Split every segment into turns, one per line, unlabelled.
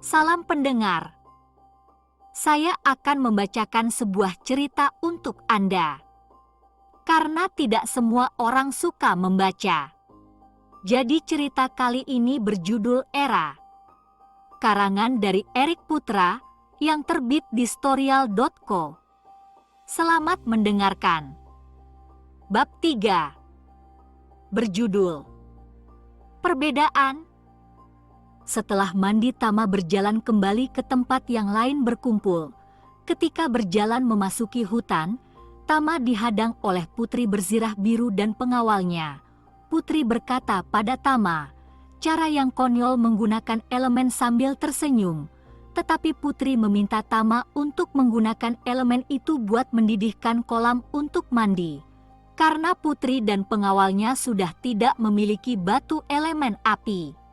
Salam pendengar. Saya akan membacakan sebuah cerita untuk Anda. Karena tidak semua orang suka membaca. Jadi cerita kali ini berjudul Era. Karangan dari Erik Putra yang terbit di Storyal.co. Selamat mendengarkan. Bab 3. Berjudul Perbedaan. Setelah mandi, Tama berjalan kembali ke tempat yang lain berkumpul. Ketika berjalan memasuki hutan, Tama dihadang oleh putri berzirah biru dan pengawalnya. Putri berkata pada Tama, cara yang konyol menggunakan elemen sambil tersenyum. Tetapi putri meminta Tama untuk menggunakan elemen itu buat mendidihkan kolam untuk mandi. Karena putri dan pengawalnya sudah tidak memiliki batu elemen api.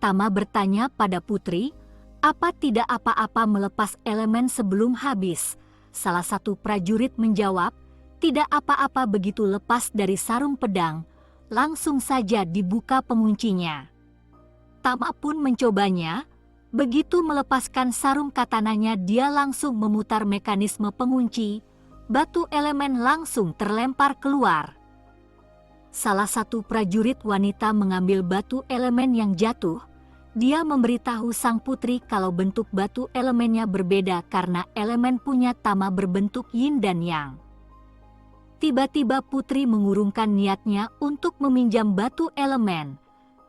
Tama bertanya pada putri, apa tidak apa-apa melepas elemen sebelum habis? Salah satu prajurit menjawab, tidak apa-apa begitu lepas dari sarung pedang, langsung saja dibuka penguncinya. Tama pun mencobanya, begitu melepaskan sarung katananya dia langsung memutar mekanisme pengunci, batu elemen langsung terlempar keluar. Salah satu prajurit wanita mengambil batu elemen yang jatuh. Dia memberitahu sang putri kalau bentuk batu elemennya berbeda karena elemen punya Tama berbentuk yin dan yang. Tiba-tiba putri mengurungkan niatnya untuk meminjam batu elemen.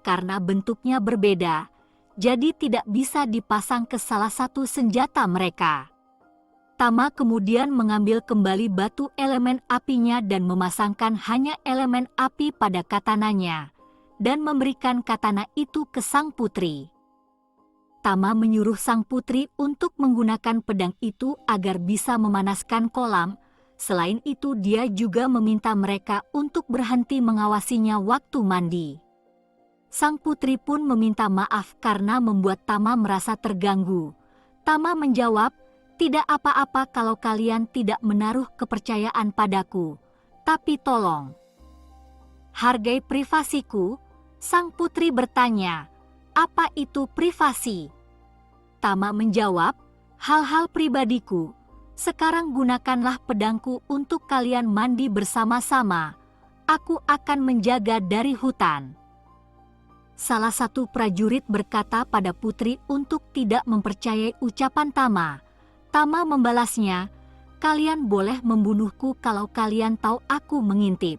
Karena bentuknya berbeda, jadi tidak bisa dipasang ke salah satu senjata mereka. Tama kemudian mengambil kembali batu elemen apinya dan memasangkan hanya elemen api pada katananya. Dan memberikan katana itu ke sang putri. Tama menyuruh sang putri untuk menggunakan pedang itu agar bisa memanaskan kolam. Selain itu dia juga meminta mereka untuk berhenti mengawasinya waktu mandi. Sang putri pun meminta maaf karena membuat Tama merasa terganggu. Tama menjawab, tidak apa-apa kalau kalian tidak menaruh kepercayaan padaku. Tapi tolong, hargai privasiku. Sang putri bertanya, apa itu privasi? Tama menjawab, hal-hal pribadiku. Sekarang gunakanlah pedangku untuk kalian mandi bersama-sama. Aku akan menjaga dari hutan. Salah satu prajurit berkata pada putri untuk tidak mempercayai ucapan Tama. Tama membalasnya, kalian boleh membunuhku kalau kalian tahu aku mengintip.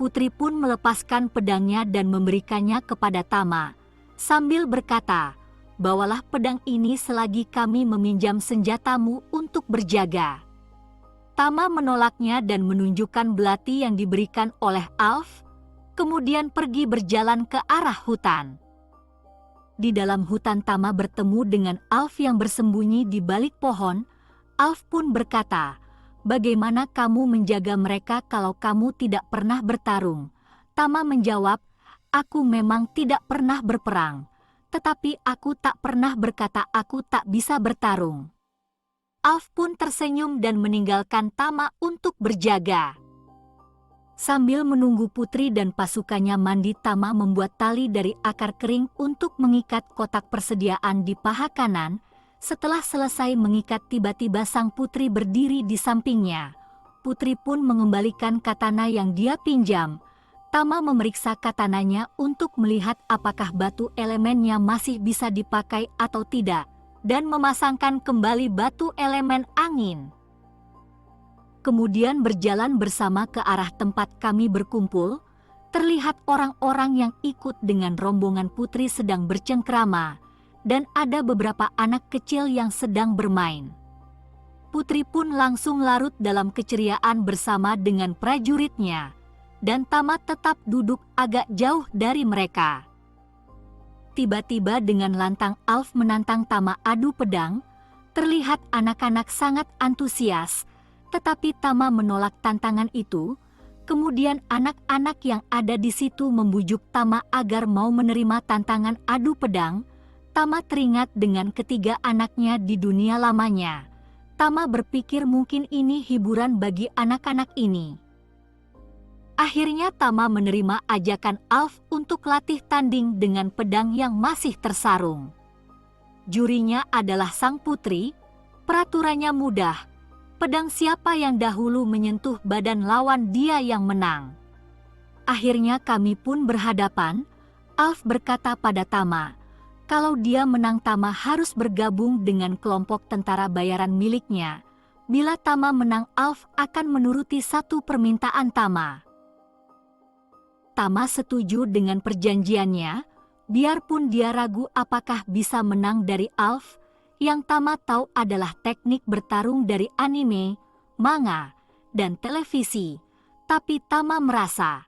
Putri pun melepaskan pedangnya dan memberikannya kepada Tama, sambil berkata, bawalah pedang ini selagi kami meminjam senjatamu untuk berjaga. Tama menolaknya dan menunjukkan belati yang diberikan oleh Alf, kemudian pergi berjalan ke arah hutan. Di dalam hutan Tama bertemu dengan Alf yang bersembunyi di balik pohon. Alf pun berkata, bagaimana kamu menjaga mereka kalau kamu tidak pernah bertarung? Tama menjawab, aku memang tidak pernah berperang, tetapi aku tak pernah berkata aku tak bisa bertarung. Alf pun tersenyum dan meninggalkan Tama untuk berjaga. Sambil menunggu putri dan pasukannya mandi, Tama membuat tali dari akar kering untuk mengikat kotak persediaan di paha kanan. Setelah selesai mengikat, tiba-tiba sang putri berdiri di sampingnya. Putri pun mengembalikan katana yang dia pinjam. Tama memeriksa katananya untuk melihat apakah batu elemennya masih bisa dipakai atau tidak, dan memasangkan kembali batu elemen angin. Kemudian berjalan bersama ke arah tempat kami berkumpul. Terlihat orang-orang yang ikut dengan rombongan putri sedang bercengkrama. Dan ada beberapa anak kecil yang sedang bermain. Putri pun langsung larut dalam keceriaan bersama dengan prajuritnya, dan Tama tetap duduk agak jauh dari mereka. Tiba-tiba dengan lantang Alf menantang Tama adu pedang. Terlihat anak-anak sangat antusias, tetapi Tama menolak tantangan itu. Kemudian anak-anak yang ada di situ membujuk Tama agar mau menerima tantangan adu pedang. Tama teringat dengan ketiga anaknya di dunia lamanya. Tama berpikir mungkin ini hiburan bagi anak-anak ini. Akhirnya Tama menerima ajakan Alf untuk latih tanding dengan pedang yang masih tersarung. Jurinya adalah sang putri, peraturannya mudah. Pedang siapa yang dahulu menyentuh badan lawan dia yang menang. Akhirnya kami pun berhadapan. Alf berkata pada Tama, kalau dia menang Tama harus bergabung dengan kelompok tentara bayaran miliknya. Bila Tama menang Alf akan menuruti satu permintaan Tama. Tama setuju dengan perjanjiannya, biarpun dia ragu apakah bisa menang dari Alf. Yang Tama tahu adalah teknik bertarung dari anime, manga, dan televisi. Tapi Tama merasa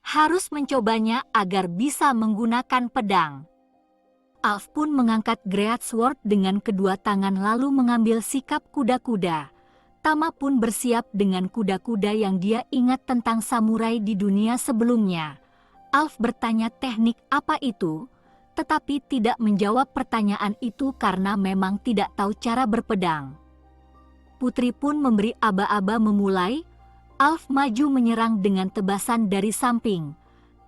harus mencobanya agar bisa menggunakan pedang. Alf pun mengangkat Great Sword dengan kedua tangan lalu mengambil sikap kuda-kuda. Tama pun bersiap dengan kuda-kuda yang dia ingat tentang samurai di dunia sebelumnya. Alf bertanya teknik apa itu, tetapi tidak menjawab pertanyaan itu karena memang tidak tahu cara berpedang. Putri pun memberi aba-aba memulai. Alf maju menyerang dengan tebasan dari samping.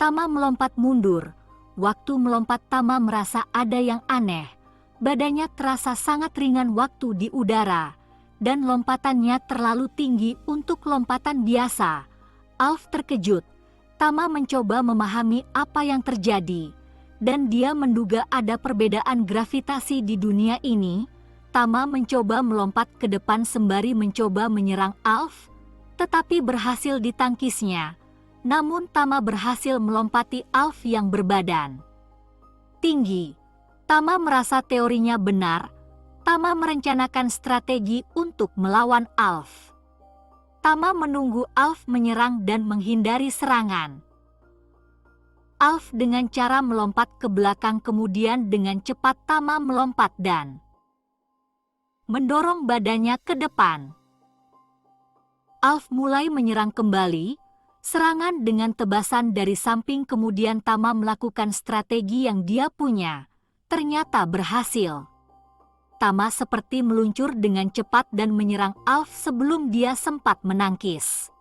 Tama melompat mundur. Waktu melompat Tama merasa ada yang aneh. Badannya terasa sangat ringan waktu di udara. Dan lompatannya terlalu tinggi untuk lompatan biasa. Alf terkejut. Tama mencoba memahami apa yang terjadi. Dan dia menduga ada perbedaan gravitasi di dunia ini. Tama mencoba melompat ke depan sembari mencoba menyerang Alf. Tetapi berhasil ditangkisnya. Namun Tama berhasil melompati Alf yang berbadan tinggi. Tama merasa teorinya benar. Tama merencanakan strategi untuk melawan Alf. Tama menunggu Alf menyerang dan menghindari serangan. Alf dengan cara melompat ke belakang kemudian dengan cepat Tama melompat dan mendorong badannya ke depan. Alf mulai menyerang kembali. Serangan dengan tebasan dari samping kemudian Tama melakukan strategi yang dia punya. Ternyata berhasil. Tama seperti meluncur dengan cepat dan menyerang Alf sebelum dia sempat menangkis.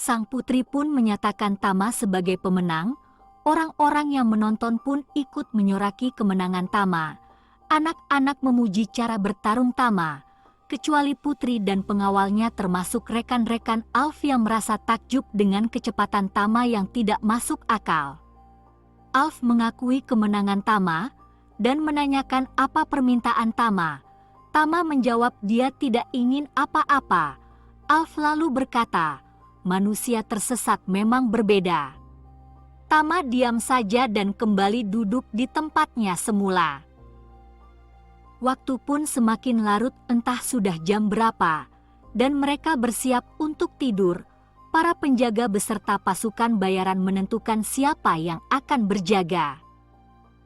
Sang putri pun menyatakan Tama sebagai pemenang. Orang-orang yang menonton pun ikut menyoraki kemenangan Tama. Anak-anak memuji cara bertarung Tama. Kecuali putri dan pengawalnya termasuk rekan-rekan Alf yang merasa takjub dengan kecepatan Tama yang tidak masuk akal. Alf mengakui kemenangan Tama dan menanyakan apa permintaan Tama. Tama menjawab dia tidak ingin apa-apa. Alf lalu berkata, manusia tersesat memang berbeda. Tama diam saja dan kembali duduk di tempatnya semula. Waktu pun semakin larut entah sudah jam berapa, dan mereka bersiap untuk tidur. Para penjaga beserta pasukan bayaran menentukan siapa yang akan berjaga.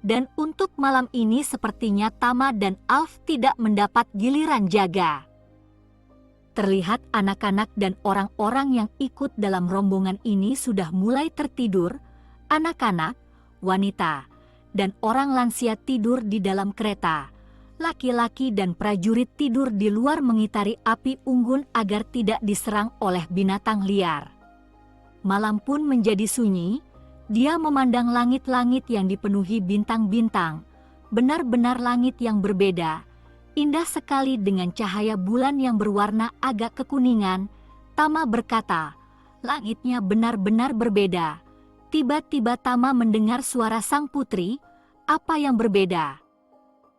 Dan untuk malam ini sepertinya Tama dan Alf tidak mendapat giliran jaga. Terlihat anak-anak dan orang-orang yang ikut dalam rombongan ini sudah mulai tertidur. Anak-anak, wanita, dan orang lansia tidur di dalam kereta. Laki-laki dan prajurit tidur di luar mengitari api unggun agar tidak diserang oleh binatang liar. Malam pun menjadi sunyi. Dia memandang langit-langit yang dipenuhi bintang-bintang, benar-benar langit yang berbeda, indah sekali dengan cahaya bulan yang berwarna agak kekuningan. Tama berkata, langitnya benar-benar berbeda. Tiba-tiba Tama mendengar suara sang putri, apa yang berbeda?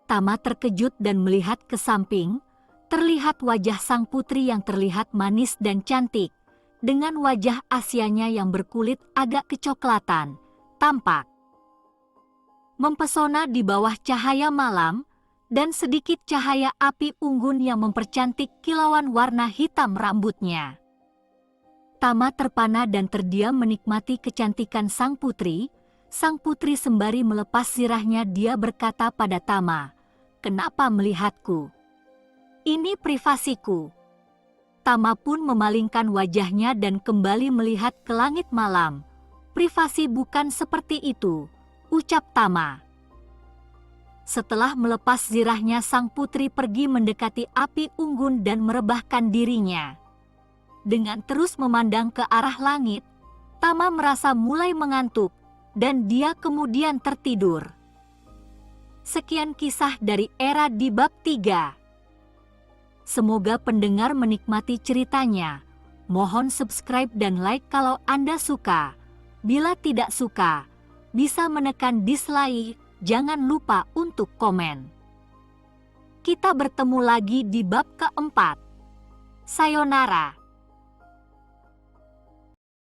Tama terkejut dan melihat ke samping, terlihat wajah sang putri yang terlihat manis dan cantik. Dengan wajah Asianya yang berkulit agak kecoklatan, tampak mempesona di bawah cahaya malam, dan sedikit cahaya api unggun yang mempercantik kilauan warna hitam rambutnya. Tama terpana dan terdiam menikmati kecantikan sang putri. Sang putri sembari melepas sirahnya dia berkata pada Tama, "Kenapa melihatku? Ini privasiku." Tama pun memalingkan wajahnya dan kembali melihat ke langit malam. "Privasi bukan seperti itu," ucap Tama. Setelah melepas zirahnya sang putri pergi mendekati api unggun dan merebahkan dirinya. Dengan terus memandang ke arah langit, Tama merasa mulai mengantuk dan dia kemudian tertidur. Sekian kisah dari Era di bab 3. Semoga pendengar menikmati ceritanya. Mohon subscribe dan like kalau Anda suka. Bila tidak suka, bisa menekan dislike. Jangan lupa untuk komen. Kita bertemu lagi di bab keempat. Sayonara.